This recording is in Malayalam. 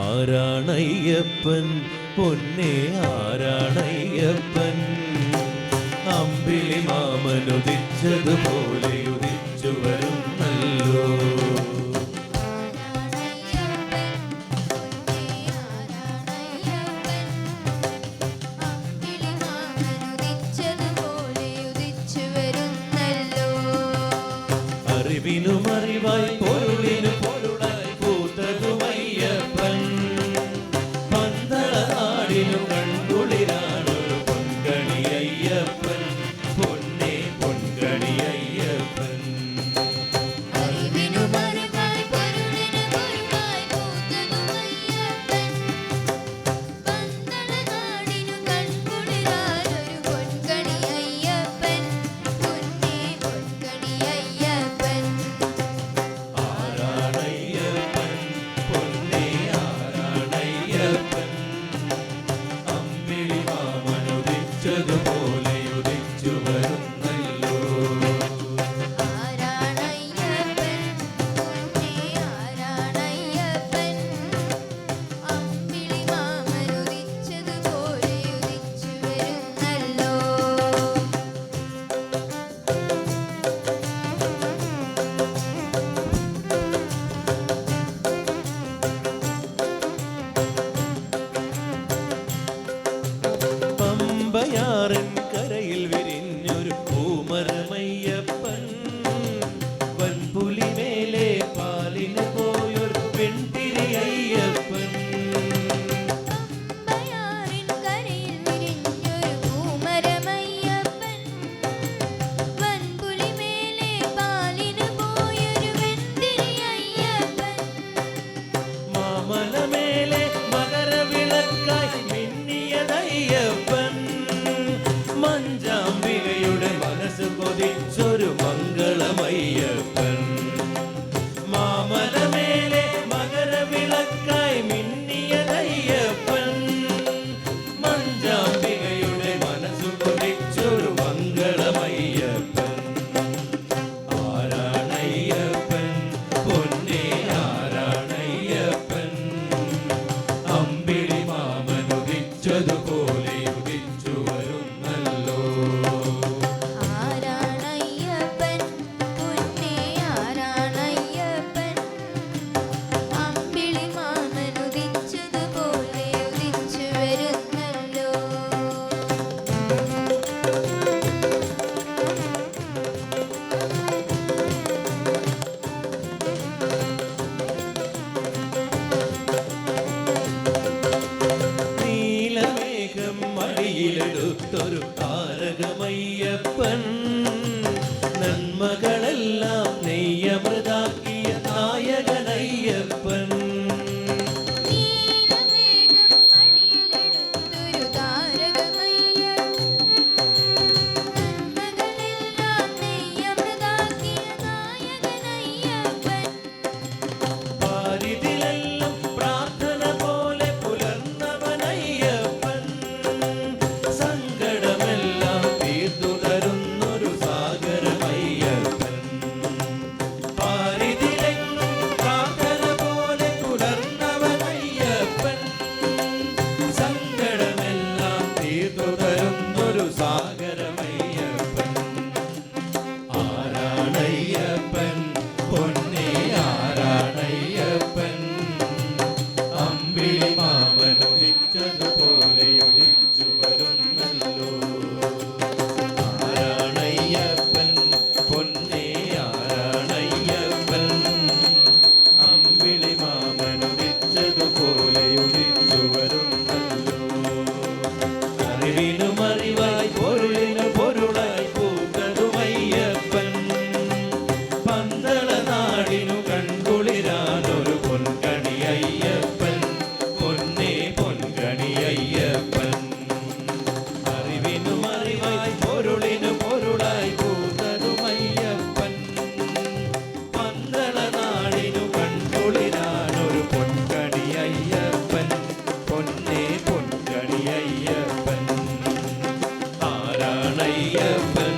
ആരാണയ്യപ്പൻ പൊന്നേ ആരാണയ്യപ്പൻ അമ്പിളി മാമനുദിച്ചതുപോലെ ഉദിച്ചു വരുന്നല്ലോ. അറിവിനും അറിവായി പൊരുളിനും പൊരുളായി പൂത്തതുമയ്യപ്പൻ പന്തള നാടിനു കൺകുളിരാണൊരു പൊൻകണി അയ്യപ്പൻ പൊന്നേ പൊൻകണി അയ്യപ്പൻ. അറിവിനും അറിവായി പൊരുളിനും പൊരുളായി പൂത്തതുമയ്യപ്പൻ പന്തള നാടിനു കൺകുളിരാനൊരു പൊൻകണി അയ്യപ്പൻ പൊന്നേ പൊൻകണി അയ്യപ്പൻ. ആരാണയ്യപ്പൻ പൊന്നേ ആരാണയ്യപ്പൻ അമ്പിളി മാമനുദിച്ചതുപോലെ ഉദിച്ചു വരുന്നല്ലോ. ആരാണയ്യപ്പൻ പൊന്നേ ആരാണയ്യപ്പൻ അമ്പിളി മാമനുദിച്ചതുപോലെ ഉദിച്ചു വരുന്നല്ലോ. പമ്പയാറിൻ കരയിൽ വിരിഞ്ഞൊരു പൂമരമയ്യപ്പൻ വൻപുലി മേലെ പാലിന് പോയൊരു പെൺതിരി അയ്യപ്പൻ. പമ്പയാറിൻ കരയിൽ വിരിഞ്ഞൊരു പൂമരമയ്യപ്പൻ വൻപുലി മേലെ പാലിന് പോയൊരു വെൺതിരി അയ്യപ്പൻ. മാമല മേലെ മകരവിളക്കായി മിന്നിയതയ്യപ്പൻ മഞ്ചാമ്പികയുടെ മനസ്സ് കൊതിച്ചൊരു മംഗളമയ്യപ്പൻ. മാമല മേലെ മകരവിളക്കായി മിന്നിയതയ്യപ്പൻ മഞ്ചാമ്പികയുടെ മനസ്സ് കൊതിച്ചൊരു മംഗളമയ്യപ്പൻ. ആരാണയ്യപ്പൻ പൊന്നേ ആരാണയ്യപ്പൻ അമ്പിളി മാമനുദിച്ചതുപോലെ ഉദിച്ചു വരുന്നല്ലോ. ആരാണയ്യപ്പൻ പൊന്നേ ആരാണയ്യപ്പൻ അമ്പിളി മാമനുദിച്ചതുപോലെ ഉദിച്ചു വരുന്നല്ലോ. നീലമേഘം മടിയിലെടുത്തൊരു താരകമയ്യപ്പൻ നന്മകളെല്ലാം നെയ്യമൃതാക്കിയ നായകനയ്യപ്പൻ. നീലമേഘം അടിയിലെടുത്തൊരു താരകമയ്യപ്പൻ നന്മകളെല്ലാം നെയ്യമൃതാക്കിയ നായകനയ്യപ്പൻ. പാരിതിലെല്ലാം പ്രാർത്ഥന പോലെ പുലർന്നവനയ്യപ്പൻ സങ്കടമെല്ലാം തീർത്തു തരുന്നൊരു സാഗരമയ്യപ്പൻ. പാരിതിലെങ്ങും പ്രാർത്ഥന പോലെ പുലർന്നവനയ്യപ്പൻ സങ്കടമെല്ലാം തീർത്തു തരുന്നൊരു സാഗരമയ്യപ്പൻ. ആരാണയ്യപ്പൻ പൊന്നേ ആരാണയ്യപ്പൻ അമ്പിളി മാമനുദിച്ചതുപോലെ ഉദിച്ചു വരുന്നല്ലോ. ആരാണയ്യപ്പൻ പൊന്നേ ആരാണയ്യപ്പൻ അമ്പിളി മാമനുദിച്ചതുപോലെ ഉദിച്ചു വരുന്നല്ലോ. അറിവിനും അറിവായി പൊരുളിനും പൊരുളായി പൂത്തതുമയ്യപ്പൻ പന്തള നാടിനു കൺകുളിരാനൊരു പൊൻകണി അയ്യപ്പൻ പൊന്നേ പൊൻകണി അയ്യപ്പൻ. അറിവിനും അറിവായി പൊരുളിനും പൊരുളായി പൂത്തതുമയ്യപ്പൻ പന്തള നാടിനു കൺകുളിരാനൊരു പൊൻകണി അയ്യപ്പൻ പൊന്നേ പൊൻകണി അയ്യപ്പൻ. ആരാണയ്യപ്പൻ